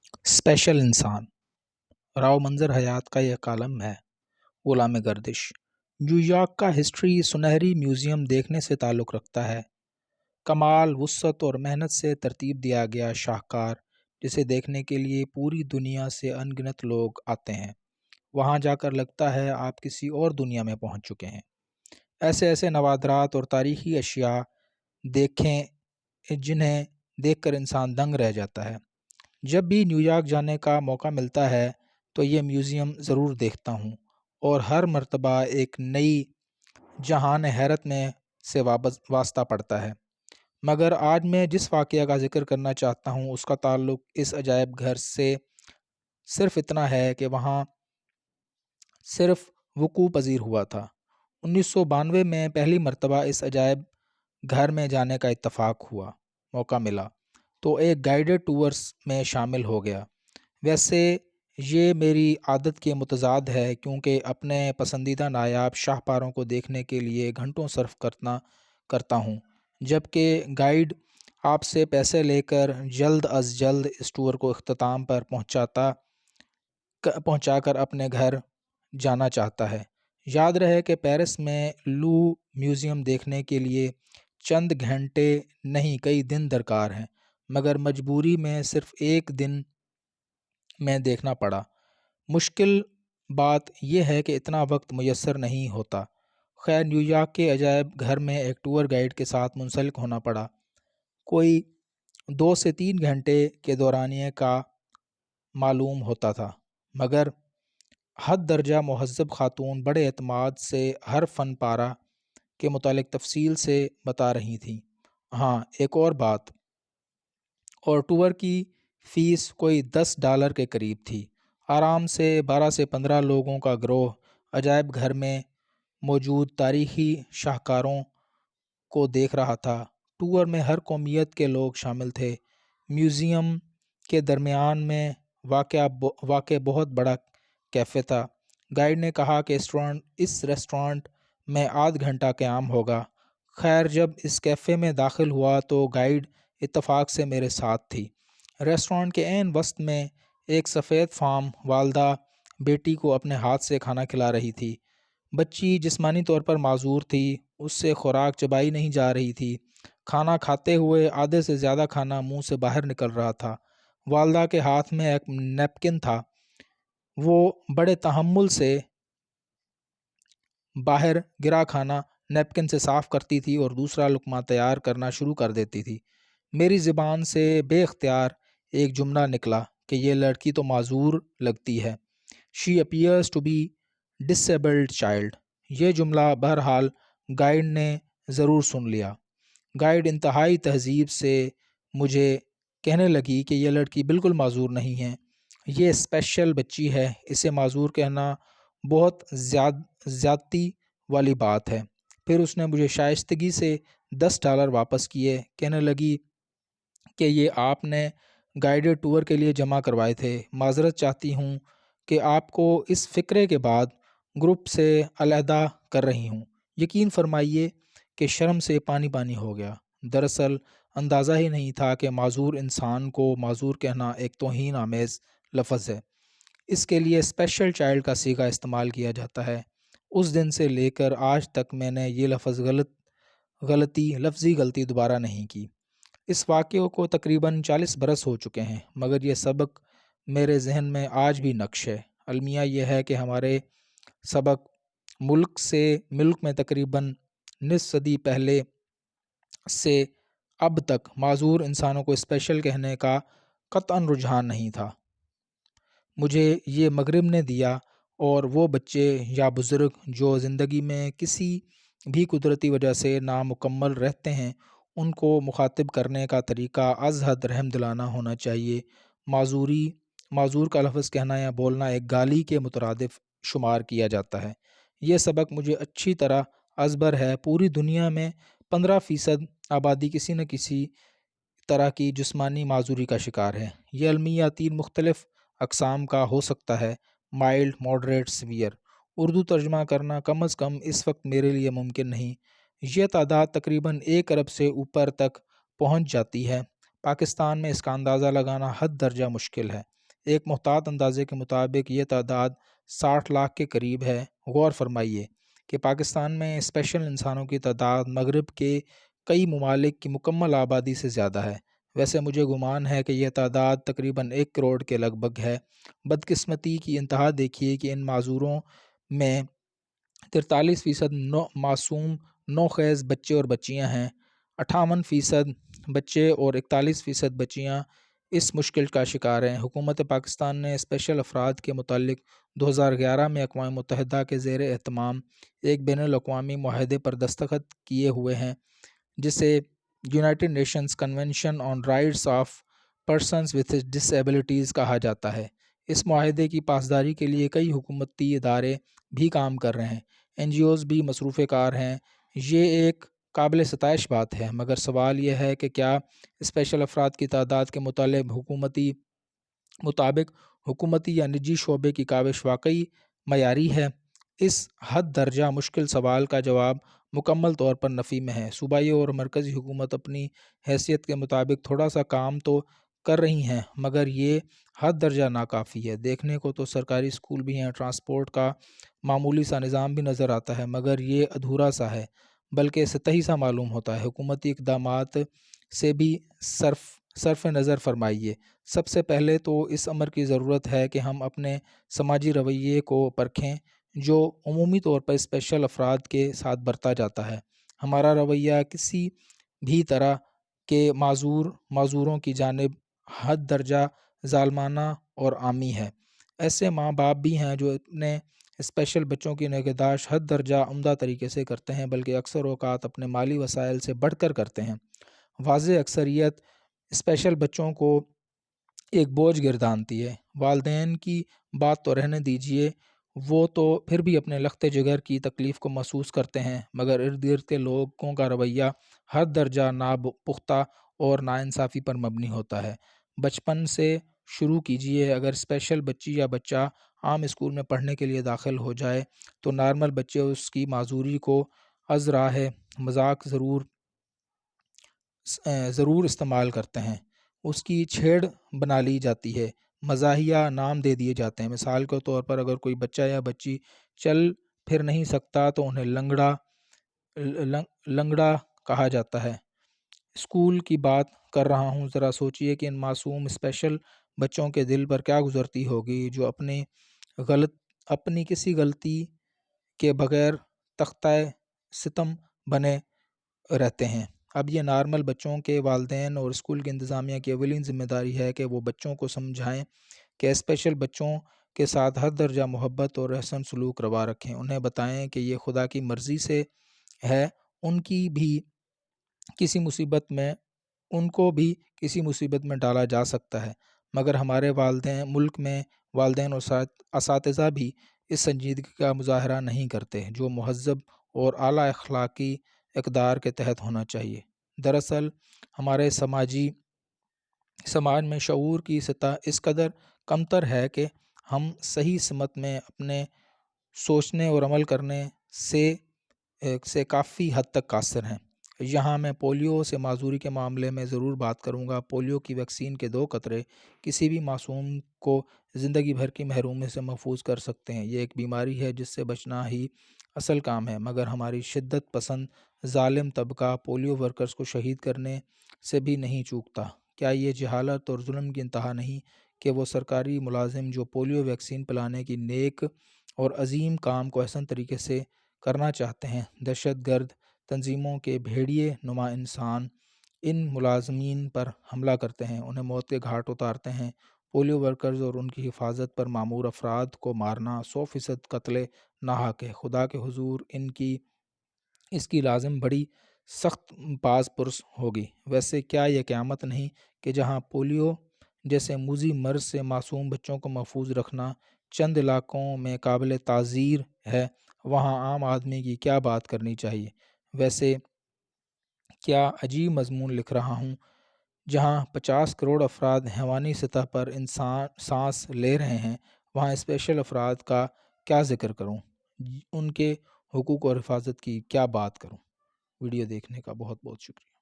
Special انسان راو منظر حیات کا یہ کالم ہے۔ غلام گردش نیو یارک کا ہسٹری سنہری میوزیم دیکھنے سے تعلق رکھتا ہے۔ کمال، وسعت اور محنت سے ترتیب دیا گیا شاہکار جسے دیکھنے کے لیے پوری دنیا سے ان گنت لوگ آتے ہیں۔ وہاں جا کر لگتا ہے آپ کسی اور دنیا میں پہنچ چکے ہیں۔ ایسے ایسے نوادرات اور تاریخی اشیاء دیکھیں جنہیں دیکھ کر انسان دنگ رہ جاتا ہے۔ جب بھی نیو یارک جانے کا موقع ملتا ہے تو یہ میوزیم ضرور دیکھتا ہوں اور ہر مرتبہ ایک نئی جہان حیرت میں سے واسطہ پڑتا ہے۔ مگر آج میں جس واقعہ کا ذکر کرنا چاہتا ہوں اس کا تعلق اس عجائب گھر سے صرف اتنا ہے کہ وہاں صرف وقوع پذیر ہوا تھا۔ 1992 میں پہلی مرتبہ اس عجائب گھر میں جانے کا موقع ملا تو ایک گائیڈڈ ٹورز میں شامل ہو گیا۔ ویسے یہ میری عادت کے متضاد ہے کیونکہ اپنے پسندیدہ نایاب شاہکاروں کو دیکھنے کے لیے گھنٹوں صرف کرتا ہوں، جبکہ گائیڈ آپ سے پیسے لے کر جلد از جلد اس ٹور کو اختتام پر پہنچا کر اپنے گھر جانا چاہتا ہے۔ یاد رہے کہ پیرس میں لو میوزیم دیکھنے کے لیے چند گھنٹے نہیں کئی دن درکار ہیں، مگر مجبوری میں صرف ایک دن میں دیکھنا پڑا۔ مشکل بات یہ ہے کہ اتنا وقت میسر نہیں ہوتا۔ خیر، نیو یارک کے عجائب گھر میں ایک ٹور گائیڈ کے ساتھ منسلک ہونا پڑا۔ کوئی 2 سے 3 گھنٹے کے دورانیے کا معلوم ہوتا تھا، مگر حد درجہ مہذب خاتون بڑے اعتماد سے ہر فن پارہ کے متعلق تفصیل سے بتا رہی تھیں۔ ہاں، ایک اور بات، اور ٹور کی فیس کوئی $10 کے قریب تھی۔ آرام سے 12 سے 15 لوگوں کا گروہ عجائب گھر میں موجود تاریخی شاہکاروں کو دیکھ رہا تھا۔ ٹور میں ہر قومیت کے لوگ شامل تھے۔ میوزیم کے درمیان میں واقع بہت بڑا کیفے تھا۔ گائیڈ نے کہا کہ اس ریسٹورانٹ میں آدھ گھنٹہ قیام ہوگا۔ خیر، جب اس کیفے میں داخل ہوا تو گائیڈ اتفاق سے میرے ساتھ تھی۔ ریسٹورانٹ کے عین وسط میں ایک سفید فام والدہ بیٹی کو اپنے ہاتھ سے کھانا کھلا رہی تھی۔ بچی جسمانی طور پر معذور تھی، اس سے خوراک چبائی نہیں جا رہی تھی۔ کھانا کھاتے ہوئے آدھے سے زیادہ کھانا منہ سے باہر نکل رہا تھا۔ والدہ کے ہاتھ میں ایک نیپکن تھا، وہ بڑے تحمل سے باہر گرا کھانا نیپکن سے صاف کرتی تھی اور دوسرا لقمہ تیار کرنا شروع کر دیتی تھی۔ میری زبان سے بے اختیار ایک جملہ نکلا کہ یہ لڑکی تو معذور لگتی ہے۔ She appears to be disabled child۔ یہ جملہ بہرحال گائیڈ نے ضرور سن لیا۔ گائیڈ انتہائی تہذیب سے مجھے کہنے لگی کہ یہ لڑکی بالکل معذور نہیں ہے، یہ اسپیشل بچی ہے، اسے معذور کہنا بہت زیادتی والی بات ہے۔ پھر اس نے مجھے شائستگی سے $10 واپس کیے، کہنے لگی کہ یہ آپ نے گائیڈڈ ٹور کے لیے جمع کروائے تھے۔ معذرت چاہتی ہوں کہ آپ کو اس فقرے کے بعد گروپ سے علیحدہ کر رہی ہوں۔ یقین فرمائیے کہ شرم سے پانی پانی ہو گیا۔ دراصل اندازہ ہی نہیں تھا کہ معذور انسان کو معذور کہنا ایک توہین آمیز لفظ ہے۔ اس کے لیے اسپیشل چائلڈ کا صیغہ استعمال کیا جاتا ہے۔ اس دن سے لے کر آج تک میں نے یہ لفظی غلطی دوبارہ نہیں کی۔ اس واقعے کو تقریباً 40 برس ہو چکے ہیں، مگر یہ سبق میرے ذہن میں آج بھی نقش ہے۔ المیہ یہ ہے کہ ہمارے سبق ملک میں تقریباً نصف صدی پہلے سے اب تک معذور انسانوں کو اسپیشل کہنے کا قطعاً رجحان نہیں تھا۔ مجھے یہ مغرب نے دیا، اور وہ بچے یا بزرگ جو زندگی میں کسی بھی قدرتی وجہ سے نامکمل رہتے ہیں، ان کو مخاطب کرنے کا طریقہ از حد رحم دلانہ ہونا چاہیے۔ معذور کا لفظ کہنا یا بولنا ایک گالی کے مترادف شمار کیا جاتا ہے۔ یہ سبق مجھے اچھی طرح ازبر ہے۔ پوری دنیا میں 15% آبادی کسی نہ کسی طرح کی جسمانی معذوری کا شکار ہے۔ یہ المیہ 3 مختلف اقسام کا ہو سکتا ہے: مائلڈ، ماڈریٹ، سیویئر۔ اردو ترجمہ کرنا کم از کم اس وقت میرے لیے ممکن نہیں۔ یہ تعداد تقریباً 1 ارب سے اوپر تک پہنچ جاتی ہے۔ پاکستان میں اس کا اندازہ لگانا حد درجہ مشکل ہے۔ ایک محتاط اندازے کے مطابق یہ تعداد 60 لاکھ کے قریب ہے۔ غور فرمائیے کہ پاکستان میں اسپیشل انسانوں کی تعداد مغرب کے کئی ممالک کی مکمل آبادی سے زیادہ ہے۔ ویسے مجھے گمان ہے کہ یہ تعداد تقریباً 1 کروڑ کے لگ بھگ ہے۔ بدقسمتی کی انتہا دیکھیے کہ ان معذوروں میں 43% معصوم نوخیز بچے اور بچیاں ہیں۔ 58% بچے اور 41% بچیاں اس مشکل کا شکار ہیں۔ حکومت پاکستان نے اسپیشل افراد کے متعلق 2011 میں اقوام متحدہ کے زیر اہتمام ایک بین الاقوامی معاہدے پر دستخط کیے ہوئے ہیں، جسے United Nations Convention on Rights of Persons with Disabilities کہا جاتا ہے۔ اس معاہدے کی پاسداری کے لیے کئی حکومتی ادارے بھی کام کر رہے ہیں، NGOs بھی مصروف کار ہیں۔ یہ ایک قابل ستائش بات ہے، مگر سوال یہ ہے کہ کیا اسپیشل افراد کی تعداد کے مطابق حکومتی یا نجی شعبے کی کاوش واقعی معیاری ہے؟ اس حد درجہ مشکل سوال کا جواب مکمل طور پر نفی میں ہے۔ صوبائی اور مرکزی حکومت اپنی حیثیت کے مطابق تھوڑا سا کام تو کر رہی ہیں، مگر یہ حد درجہ ناکافی ہے۔ دیکھنے کو تو سرکاری اسکول بھی ہیں، ٹرانسپورٹ کا معمولی سا نظام بھی نظر آتا ہے، مگر یہ ادھورا سا ہے، بلکہ سطحی سا معلوم ہوتا ہے۔ حکومتی اقدامات سے بھی صرف نظر فرمائیے۔ سب سے پہلے تو اس امر کی ضرورت ہے کہ ہم اپنے سماجی رویے کو پرکھیں جو عمومی طور پر اسپیشل افراد کے ساتھ برتا جاتا ہے۔ ہمارا رویہ کسی بھی طرح کے معذوروں کی جانب حد درجہ ظالمانہ اور عامی ہے۔ ایسے ماں باپ بھی ہیں جو اپنے اسپیشل بچوں کی نگہداشت حد درجہ عمدہ طریقے سے کرتے ہیں، بلکہ اکثر اوقات اپنے مالی وسائل سے بڑھ کر کرتے ہیں۔ واضح اکثریت اسپیشل بچوں کو ایک بوجھ گردانتی ہے۔ والدین کی بات تو رہنے دیجیے، وہ تو پھر بھی اپنے لخت جگر کی تکلیف کو محسوس کرتے ہیں، مگر ارد گرد کے لوگوں کا رویہ حد درجہ ناپختہ اور ناانصافی پر مبنی ہوتا ہے۔ بچپن سے شروع کیجیے۔ اگر اسپیشل بچی یا بچہ عام اسکول میں پڑھنے کے لیے داخل ہو جائے تو نارمل بچے اس کی معذوری کو از راہ مذاق ضرور استعمال کرتے ہیں۔ اس کی چھیڑ بنا لی جاتی ہے، مزاحیہ نام دے دیے جاتے ہیں۔ مثال کے طور پر اگر کوئی بچہ یا بچی چل پھر نہیں سکتا تو انہیں لنگڑا کہا جاتا ہے۔ اسکول کی بات کر رہا ہوں، ذرا سوچئے کہ ان معصوم اسپیشل بچوں کے دل پر کیا گزرتی ہوگی جو اپنی کسی غلطی کے بغیر تختہ ستم بنے رہتے ہیں۔ اب یہ نارمل بچوں کے والدین اور اسکول کی انتظامیہ کی اولین ذمہ داری ہے کہ وہ بچوں کو سمجھائیں کہ اسپیشل بچوں کے ساتھ حد درجہ محبت اور احسن سلوک روا رکھیں۔ انہیں بتائیں کہ یہ خدا کی مرضی سے ہے، ان کو بھی کسی مصیبت میں ڈالا جا سکتا ہے، مگر ہمارے ملک میں والدین اور اساتذہ بھی اس سنجیدگی کا مظاہرہ نہیں کرتے جو مہذب اور اعلیٰ اخلاقی اقدار کے تحت ہونا چاہیے۔ دراصل ہمارے سماج میں شعور کی سطح اس قدر کمتر ہے کہ ہم صحیح سمت میں اپنے سوچنے اور عمل کرنے سے کافی حد تک قاصر ہیں۔ یہاں میں پولیو سے معذوری کے معاملے میں ضرور بات کروں گا۔ پولیو کی ویکسین کے 2 قطرے کسی بھی معصوم کو زندگی بھر کی محرومی سے محفوظ کر سکتے ہیں۔ یہ ایک بیماری ہے جس سے بچنا ہی اصل کام ہے، مگر ہماری شدت پسند ظالم طبقہ پولیو ورکرز کو شہید کرنے سے بھی نہیں چوکتا۔ کیا یہ جہالت اور ظلم کی انتہا نہیں کہ وہ سرکاری ملازم جو پولیو ویکسین پلانے کی نیک اور عظیم کام کو احسن طریقے سے کرنا چاہتے ہیں، دہشت گرد تنظیموں کے بھیڑیے نما انسان ان ملازمین پر حملہ کرتے ہیں، انہیں موت کے گھاٹ اتارتے ہیں۔ پولیو ورکرز اور ان کی حفاظت پر مامور افراد کو مارنا 100% قتل ناحق ہے۔ خدا کے حضور اس کی لازم بڑی سخت باز پرس ہوگی۔ ویسے کیا یہ قیامت نہیں کہ جہاں پولیو جیسے موذی مرض سے معصوم بچوں کو محفوظ رکھنا چند علاقوں میں قابل تعزیر ہے، وہاں عام آدمی کی کیا بات کرنی چاہیے۔ ویسے کیا عجیب مضمون لکھ رہا ہوں۔ جہاں 50 کروڑ افراد حیوانی سطح پر سانس لے رہے ہیں، وہاں اسپیشل افراد کا کیا ذکر کروں، ان کے حقوق اور حفاظت کی کیا بات کروں۔ ویڈیو دیکھنے کا بہت بہت شکریہ۔